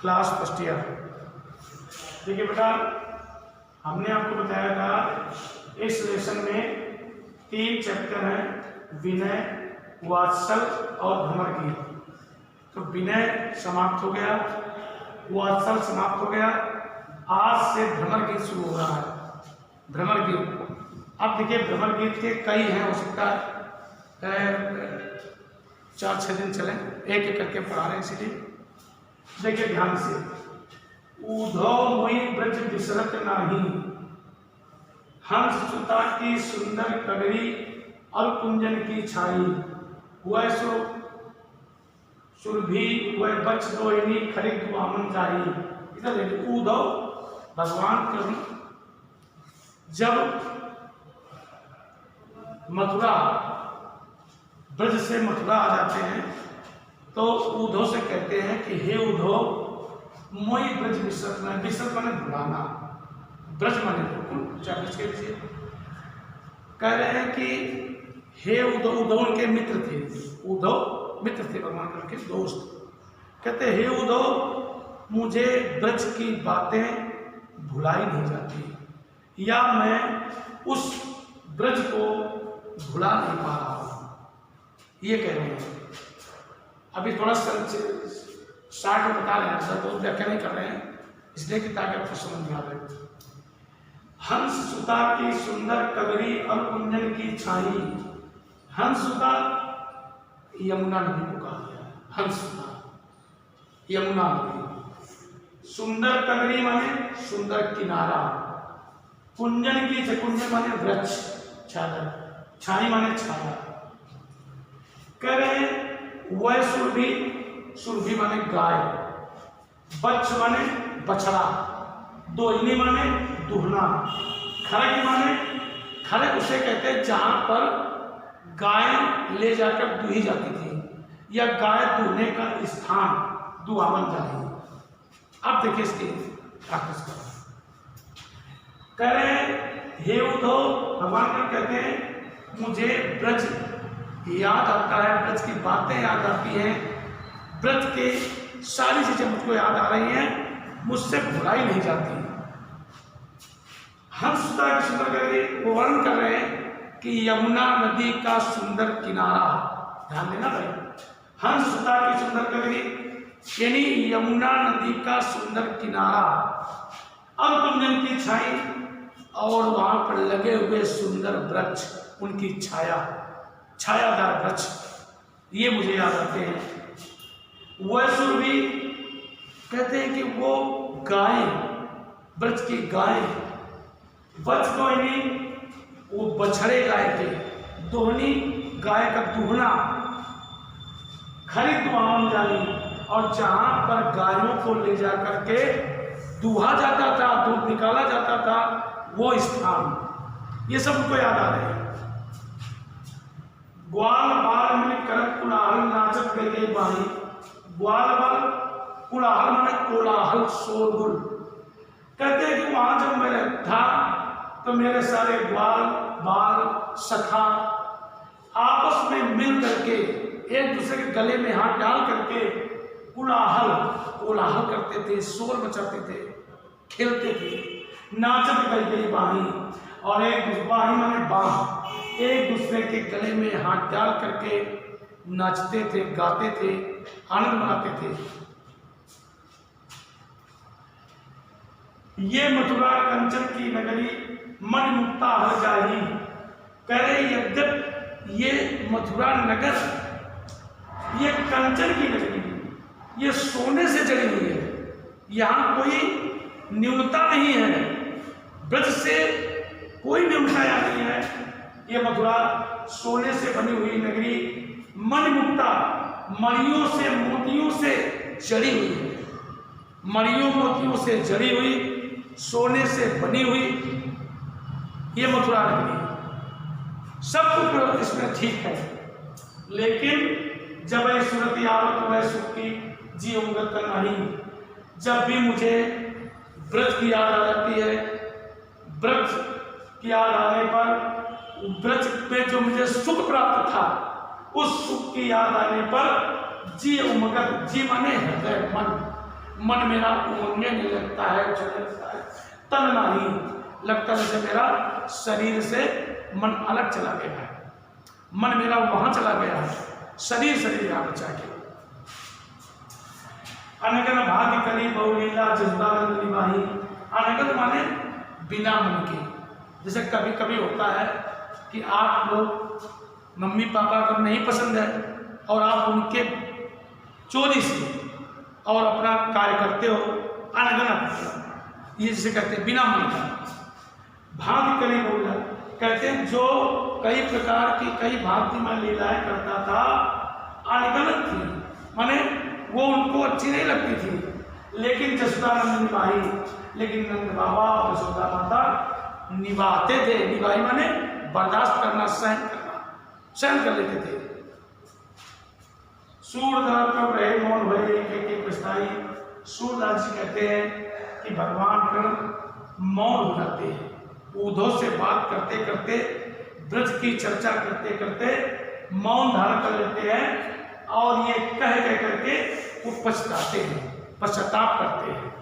Class first year. देखिए बेटा, हमने आपको बताया था इस लेसन में 3 चैप्टर हैं, विनय, वात्सल और भ्रमर गीत। तो विनय समाप्त हो गया, वात्सल समाप्त हो गया, आज से भ्रमर गीत शुरू हो रहा है। भ्रमर गीत, अब देखिए भ्रमर गीत के कई हैं, हो सकता है 4-6 दिन चलें, एक एक करके पढ़ा रहे हैं। इसीलिए देखिए ध्यान से, ऊधो मुई ब्रज बिसरत नाही, हंस सुता की सुंदर कगरी और कुंजन की छाई, वह सुरभि वह बच दोहिनी खरिद वामन जाई। इधर देखिए, ऊधो भगवान कृष्ण जब मथुरा, ब्रज से मथुरा आ जाते हैं तो उद्धव से कहते हैं कि हे उद्धव, मोई ब्रज बिसरत नहीं। बिसरत माने भुलाना, ब्रज माने बिल्कुल चालीस के लिए कह रहे हैं कि हे उद्धव। उद्धव उनके मित्र थे, उद्धव मित्र थे भगवान कृष्ण के दोस्त। कहते हे उद्धव, मुझे ब्रज की बातें भुलाई नहीं जाती, या मैं उस ब्रज को भुला नहीं पा रहा हूं, ये कह रहे हैं। अभी थोड़ा शार्ट में बता रहे हैं सर, बहुत व्याख्या नहीं कर रहे हैं, इसलिए कि ताकि आपको समझ में आ रहे। हंस सुता की सुंदर कगरी और कुंजन की छाई। हंस सुता यमुना नदी को कहा गया है, हंस सुता यमुना नदी। सुंदर कगरी माने सुंदर किनारा, कुंजन की, कुंजन माने वृक्ष, चादर, छाई माने छाया। कह रहे वह सुरभि, सुरभि माने गाय, बच्च माने बछड़ा, दोहिनी माने दुहना, खरक माने, खरक उसे कहते हैं जहां पर गाय ले जाकर दुही जाती थी, या गाय दुहने का स्थान दुहावन जाए। अब देखिए इसकी प्रैक्टिस करो। कह रहे हे उद्धव, भगवान का कहते हैं मुझे ब्रज याद आता है, ब्रज की बातें याद आती हैं, ब्रज के सारी चीजें मुझको याद आ रही हैं, मुझसे भुलाई नहीं जाती। हंस सुता की सुंदर करके वो वर्णन कर रहे हैं कि यमुना नदी का सुंदर किनारा, ध्यान देना भाई, हंस सुता की सुंदर करके यानी यमुना नदी का सुंदर किनारा और कुंजन की छाई, और वहां पर लगे हुए सुंदर वृक्ष, उनकी छाया, छायादार वृक्ष, ये मुझे याद आते हैं। वह सुरभि कहते हैं कि वो गाय, ब्रज की गाय, वच दोहिनी वो बछड़े गाय के, दोहनी गाय का दुहना, खरीद वाहन जानी, और जहां पर गायों को ले जाकर के दूहा जाता था, दूध निकाला जाता था, वो स्थान, ये सब उनको याद आ रहे हैं। ग्वाल बाल में करत कुलाहल नाचत गए बाही। ग्वाल बाल, कुलाहल माने कोलाहल, शोरगुल। कहते हैं कि वहां जब मैं था तो मेरे सारे ग्वाल बाल सखा आपस में मिल करके एक दूसरे के गले में हाथ डाल करके कुलाहल, कोलाहल करते थे, शोर मचाते थे, खेलते थे। नाचत गई बाही, और एक बाही माने बाह, एक दूसरे के गले में हाथ डाल करके नाचते थे, गाते थे, आनंद मनाते थे। ये मथुरा कंचन की नगरी, मन मुक्ता हर जाही। कह रहे यद्यप ये मथुरा नगर, ये कंचन की नगरी, ये सोने से जड़ी हुई है, यहाँ कोई न्यूनता नहीं है, ब्रज से कोई न्यूनता यहाँ नहीं है। ये मथुरा सोने से बनी हुई नगरी, मन मुक्ता, मणियों से मोतियों से जड़ी हुई है, मणियों मोतियों से जड़ी हुई, सोने से बनी हुई ये मथुरा नगरी। सब कुछ इसमें ठीक है, लेकिन जब यह सूरत आवत वह सुख की जी उंगत नहीं। जब भी मुझे ब्रज की याद आ जाती है, ब्रज की याद आने पर ब्रज में जो मुझे सुख प्राप्त था, उस सुख की याद आने पर जी उमगत, जी माने हृदय, मन, मन मेरा उमंगने लगता है, उछलने लगता है। तन नाही, लगता है जैसे मेरा शरीर से मन अलग चला गया है, मन मेरा वहां चला गया है, शरीर यहाँ बचा के। अनगन भाग्य करी बहुलीला जज्बानंद निभाही। अनगन माने बिना मन के। जैसे कभी कभी होता है कि आप लोग मम्मी पापा को नहीं पसंद है और आप उनके चोरी से और अपना कार्य करते हो, अनगन, ये जिसे कहते हैं बिना मन का। भाग्य करी बहुलीला कहते हैं जो कई प्रकार की कई भाग्यमय लीलाएं करता था, अनगनत थी, माने वो उनको अच्छी नहीं लगती थी, लेकिन जसोदानंद निभाई, लेकिन नंद बाबा और यशोदा माता निभाते थे। निभाई माने बर्दाश्त करना, सहन करना, सहन कर लेते थे। सूरदास कब रहे मौन भये एक पछताई। सूरदास जी कहते हैं कि भगवान कर्ण मौन हो जाते हैं, उद्धव से बात करते करते, ब्रज की चर्चा करते करते मौन धारण कर लेते हैं और ये कह करके वो पछताते हैं, पश्चाताप करते हैं।